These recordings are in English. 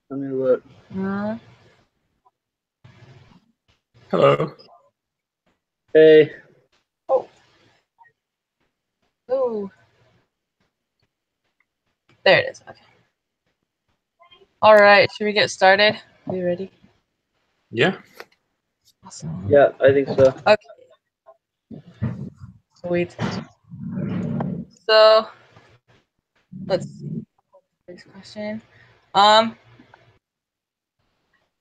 Let me look. Uh, Hello. Hey, oh, ooh, there it is. Okay. All right, should we get started? Are you ready? Yeah. Awesome. yeah, I think so. Okay. Sweet. So let's see. First question. Um.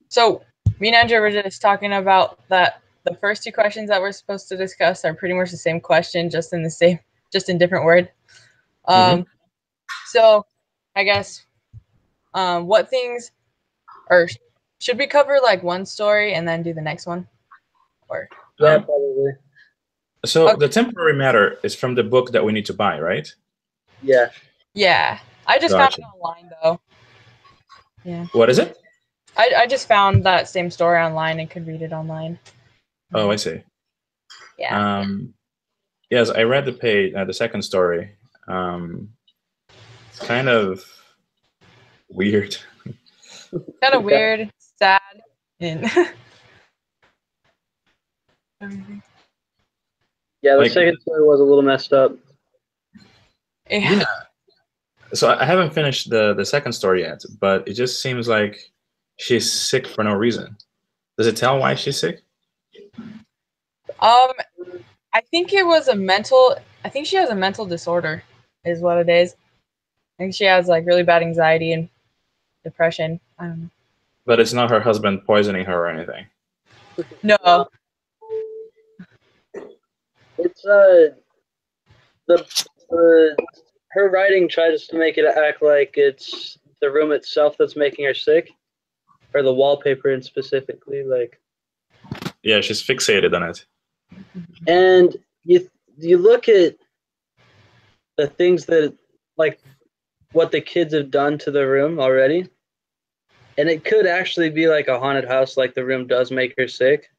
So me and Andrew were just talking about that. The first two questions that we're supposed to discuss are pretty much the same question, just in different word. Mm-hmm. So I guess what things or should we cover like one story and then do the next one? Or Yeah, Um, probably. so okay. the temporary matter is from the book that we need to buy, right? Yeah. Yeah. I just found Gotcha. it online though. Yeah. What is it? I just found that same story online and could read it online. Oh, I see. Yeah. Um, yes, I read the second story. It's kind of weird. Kind of Yeah. weird, sad, and everything. Yeah, the Like, second story was a little messed up. Yeah. yeah. So I haven't finished the second story yet, but it just seems like she's sick for no reason. Does it tell why she's sick? Um, I think it was a mental. I think she has a mental disorder, is what it is. I think she has like really bad anxiety and depression. I don't But it's not her husband poisoning her or anything. know. No, No. it's the her writing tries to make it act like it's the room itself that's making her sick, or the wallpaper and specifically like. Yeah, she's fixated on it. And you look at the things that like what the kids have done to the room already, and it could actually be like a haunted house. Like the room does make her sick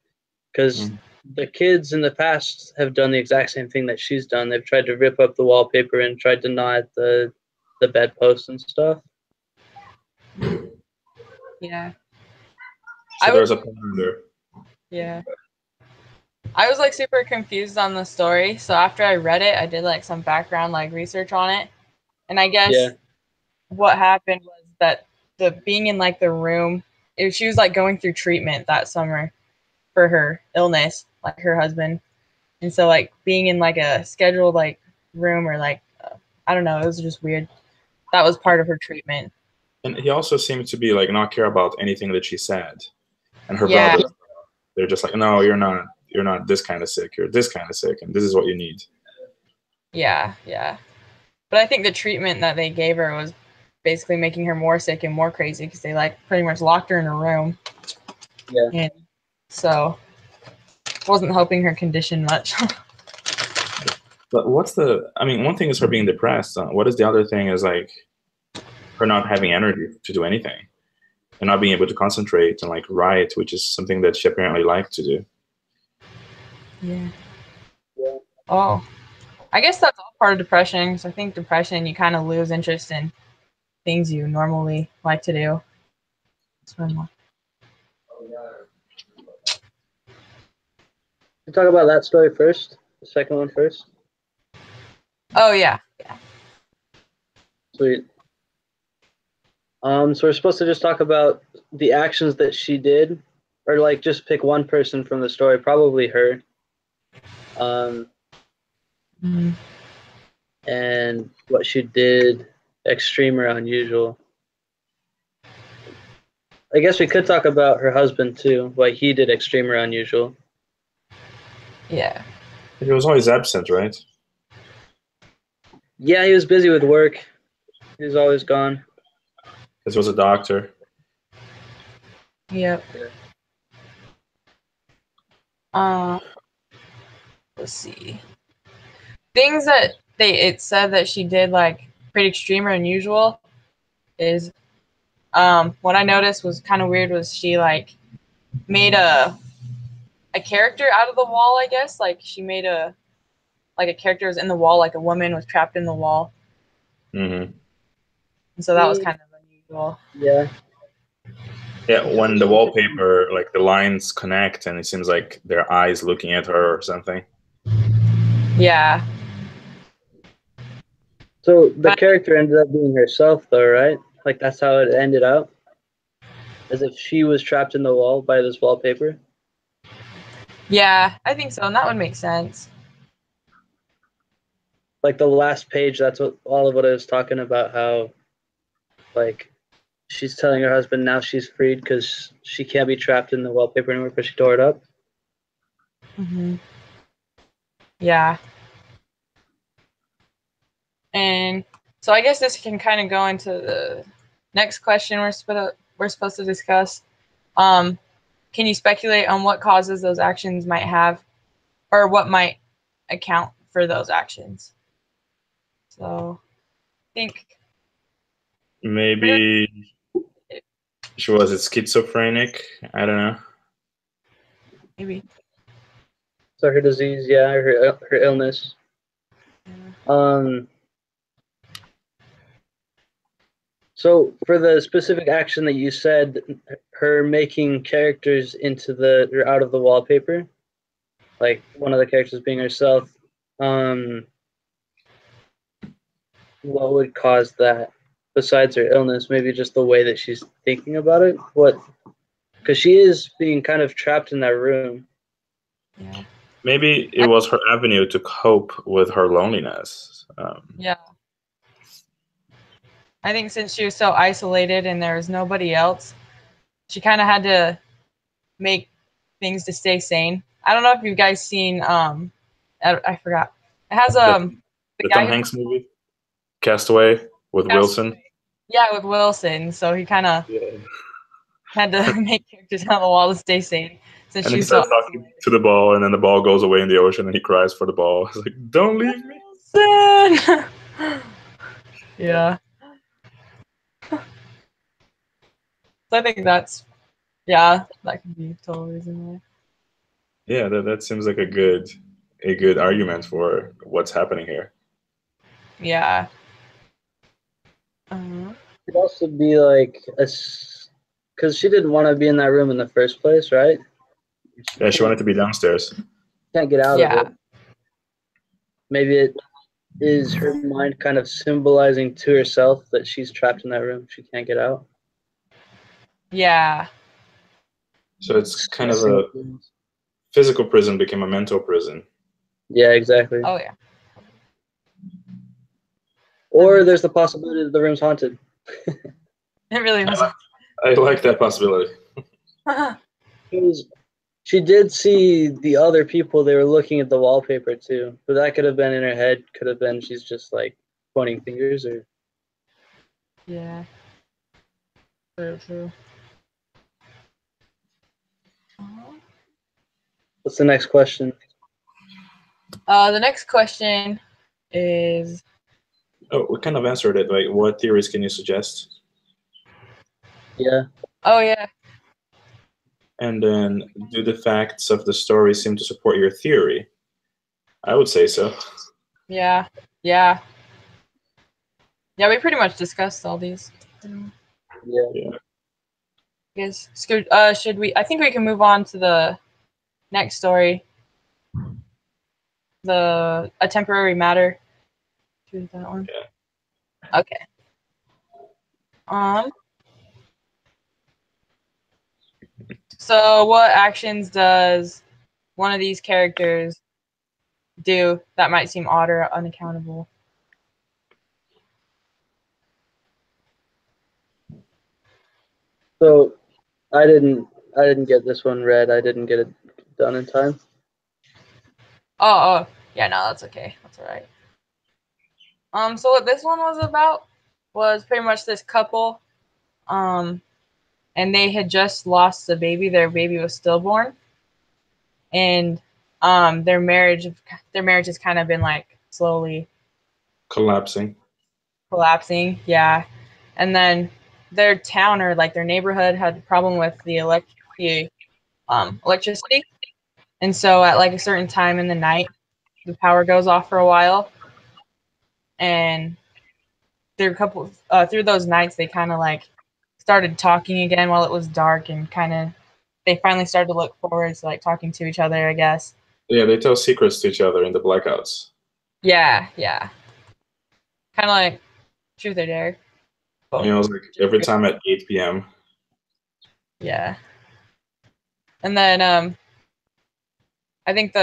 because Mm. the kids in the past have done the exact same thing that she's done. They've tried to rip up the wallpaper and tried to gnaw at the bedposts and stuff. Yeah. So I was. there's a pattern there. Yeah. I was like super confused on the story. So after I read it, I did like some background like research on it. And I Yeah, guess what happened was that the being in like the room, she was like going through treatment that summer for her illness, like her husband. And so like being in like a scheduled like room or like I don't know, it was just weird. That was part of her treatment. And he also seems to be like not care about anything that she said. And her Yeah, brothers, they're just like, no, you're not. You're not this kind of sick. You're this kind of sick, and this is what you need. yeah, yeah. But I think the treatment that they gave her was basically making her more sick and more crazy because they like pretty much locked her in a room, yeah. and so wasn't helping her condition much. But what's the? I mean, one thing is her being depressed. What is the other thing? Is like her not having energy to do anything and not being able to concentrate and like write, which is something that she apparently liked to do. Yeah. Yeah. Oh, I guess that's all part of depression. Because I think depression, you kind of lose interest in things you normally like to do. You talk about that story first, the second one first. Oh yeah, yeah. Sweet. So we're supposed to just talk about the actions that she did, or like just pick one person from the story, probably her. Um, Mm. and what she did, extreme or unusual. I guess we could talk about her husband too, what he did extreme or unusual. Yeah. He was always absent, right? Yeah, he was busy with work. He was always gone. Because he was a doctor. Yep. Yeah. Uh, let's see. Things that it said that she did like pretty extreme or unusual is what I noticed was kind of weird was she like made a character out of the wall, I guess. Like she made a character was in the wall, like a woman was trapped in the wall. Mm-hmm. And so that was kind of unusual. Yeah. Yeah, when the wallpaper, like the lines connect, and it seems like their eyes looking at her or something. Yeah. So the character ended up being herself, though, right? Like that's how it ended out, as if she was trapped in the wall by this wallpaper. Yeah, I think so, and that would make sense. Like the last page, that's what all of what I was talking about. How, like, she's telling her husband now she's freed because she can't be trapped in the wallpaper anymore because she tore it up. Mm-hmm. Yeah. And so I guess this can kind of go into the next question we're supposed to discuss. Can you speculate on what causes those actions might have, or what might account for those actions? So I think Maybe she was a schizophrenic. I don't know. maybe. So her disease, yeah, her illness. Yeah. So for the specific action that you said, her making characters into or out of the wallpaper, like one of the characters being herself, what would cause that besides her illness? Maybe just the way that she's thinking about it. What? Because she is being kind of trapped in that room. Yeah. Maybe it was her avenue to cope with her loneliness. Yeah. I think since she was so isolated and there was nobody else, she kind of had to make things to stay sane. I don't know if you guys seen I forgot. It has the guy Tom Hanks movie, Castaway, with Wilson. Yeah, with Wilson. So he kind of had to make characters on the wall to stay sane since And she he was so starts talking to the ball, and then the ball goes away in the ocean, and he cries for the ball. He's like, "Don't leave me." Wilson! Yeah. So I think that can be a total reason why. Yeah, that seems like a good argument for what's happening here. Yeah. It could also be like because she didn't want to be in that room in the first place, right? Yeah, she wanted to be downstairs. Can't get out of Yeah. it. Maybe it is her mind kind of symbolizing to herself that she's trapped in that room. She can't get out. Yeah. So it's kind of a physical prison became a mental prison. Yeah, exactly. Oh yeah. Or there's the possibility that the room's haunted. It really was. I like that possibility. Because she did see the other people. They were looking at the wallpaper too. But that could have been in her head. Could have been she's just like pointing fingers or. Yeah. True, true. What's the next question? The next question is. Oh, we kind of answered it. Like, what theories can you suggest? Yeah. Oh yeah. And then, do the facts of the story seem to support your theory? I would say so. Yeah. Yeah. Yeah, we pretty much discussed all these. Yeah. Yes. Should we? I think we can move on to the next story. A temporary matter. Choose that one. Yeah. Okay. So what actions does one of these characters do that might seem odd or unaccountable? So I didn't get this one read. I didn't get it done in time. Oh, yeah, no, that's okay. That's all right. So what this one was about was pretty much this couple, and they had just lost a baby. Their baby was stillborn, and their marriage has kind of been like slowly Collapsing. Yeah, and then their town or like their neighborhood had a problem with the electricity, and so at like a certain time in the night, the power goes off for a while, and through those nights they kind of like started talking again while it was dark, and kind of they finally started to look forward to like talking to each other, I guess. Yeah, they tell secrets to each other in the blackouts. Yeah. Kind of like Truth or Dare. You know, it's like every time at 8 p.m. Yeah. And then I think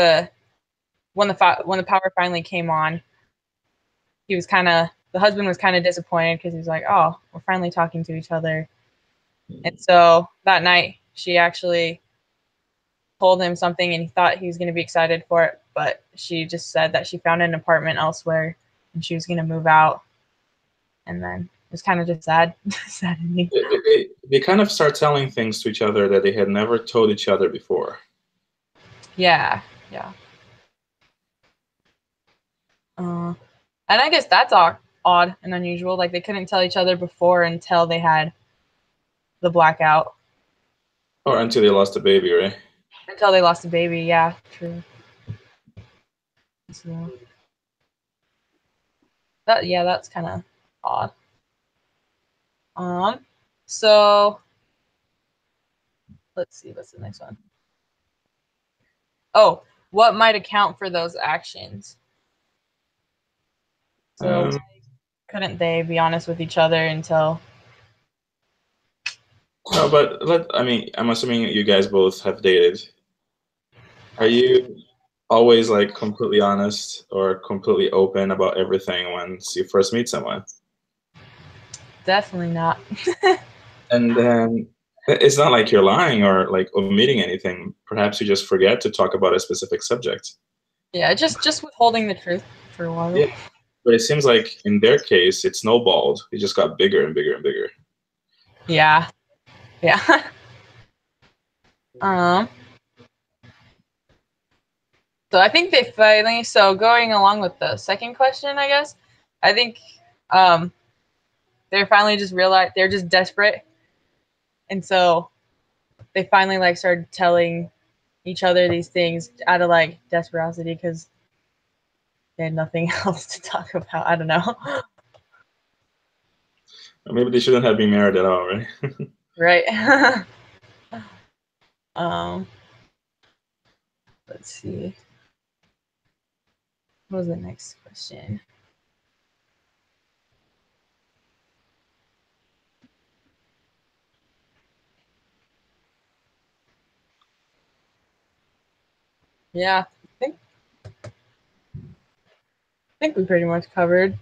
when the power finally came on, the husband was kind of disappointed because he was like, "Oh, we're finally talking to each other." And so that night, she actually told him something, and he thought he was going to be excited for it, but she just said that she found an apartment elsewhere, and she was going to move out. And then it was kind of just sad to me. They kind of start telling things to each other that they had never told each other before. Yeah. And I guess that's odd and unusual. Like, they couldn't tell each other before until they had the blackout. Or until they lost the baby, right? Until they lost a baby, yeah, true. So, that's kind of odd. So let's see, what's the next one? Oh, what might account for those actions? So why couldn't they be honest with each other until? No, but I'm assuming you guys both have dated. Are you always like completely honest or completely open about everything once you first meet someone? Definitely not. And then it's not like you're lying or like omitting anything. Perhaps you just forget to talk about a specific subject. Yeah, just withholding the truth for a while. Yeah, but it seems like in their case, it snowballed. It just got bigger and bigger and bigger. Yeah. So I think they finally. So going along with the second question, I guess, I think they're finally just realized they're just desperate, and so they finally like started telling each other these things out of like desperosity because they had nothing else to talk about. I don't know. Or maybe they shouldn't have been married at all, right? Right. Let's see. What was the next question? Yeah, I think we pretty much covered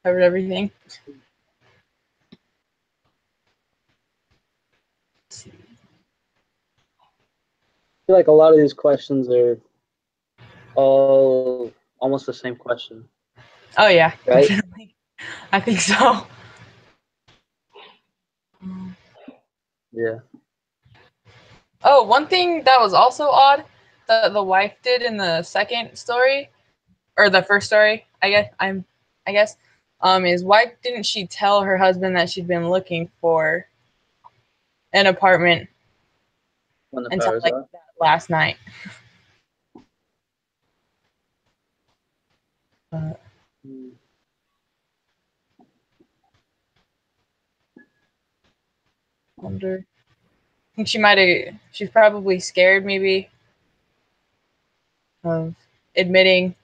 everything. Let's see. I feel like a lot of these questions are all almost the same question. Oh yeah, right? Definitely. I think so. Yeah. Oh, one thing that was also odd that the wife did in the second story, or the first story, I guess, is why didn't she tell her husband that she'd been looking for an apartment When the until power's like off. that last night? Wonder. I think she's probably scared maybe of admitting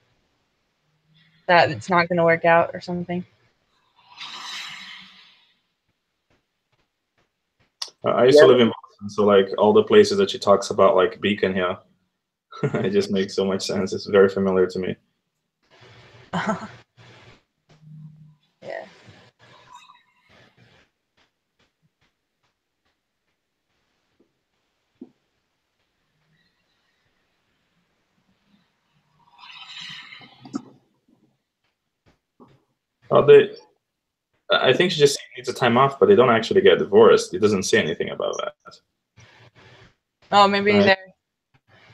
that it's not going to work out or something. I used to live in Boston, so like all the places that she talks about, like Beacon Hill, it just makes so much sense. It's very familiar to me. Yeah. I think she just needs a time off, but they don't actually get divorced. It doesn't say anything about that. Oh, maybe Right.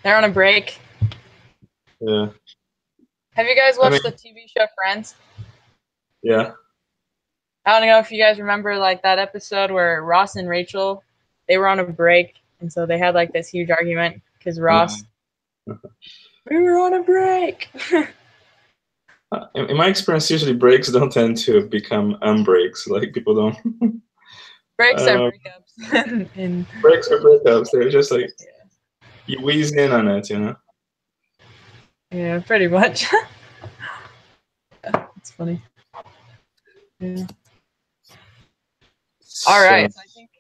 they're on a break. Yeah. Have you guys watched the TV show Friends? Yeah. I don't know if you guys remember like that episode where Ross and Rachel, they were on a break, and so they had like this huge argument because Ross, we were on a break. In my experience, usually breaks don't tend to become unbreaks. Like people don't Breaks are breakups. And breaks are breakups. They're just like you wheeze in on it, you know. yeah, pretty much. It's funny. Yeah. All right. So I think,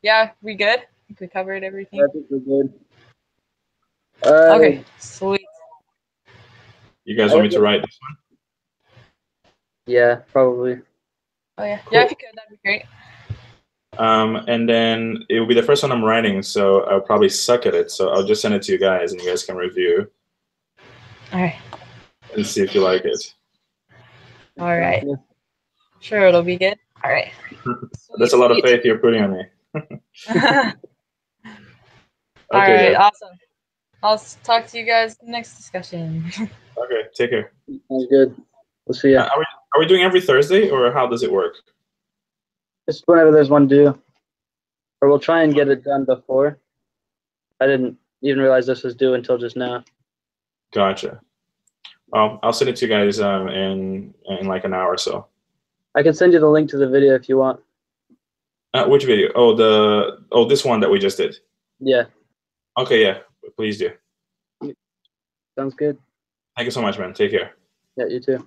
yeah, we good? I think we covered everything. I think we're good. Okay, sweet. You guys want me to write this one? Yeah, probably. Oh yeah, Cool. yeah. If you could, that'd be great. And then it will be the first one I'm writing, so I'll probably suck at it. So I'll just send it to you guys, and you guys can review. All right. And see if you like it. All right. Sure, it'll be good. All right. That's a lot of faith you're putting on me. All Okay, right, guys. awesome. I'll talk to you guys in the next discussion. Okay, take care. Sounds good. We'll see ya. Are we doing every Thursday, or how does it work? Just whenever there's one due. Or we'll try and get it done before. I didn't even realize this was due until just now. Gotcha. I'll send it to you guys in like an hour or so. I can send you the link to the video if you want. Which video? Oh, this one that we just did. Yeah. Okay, yeah. Please do. Sounds good. Thank you so much, man. Take care. Yeah, you too.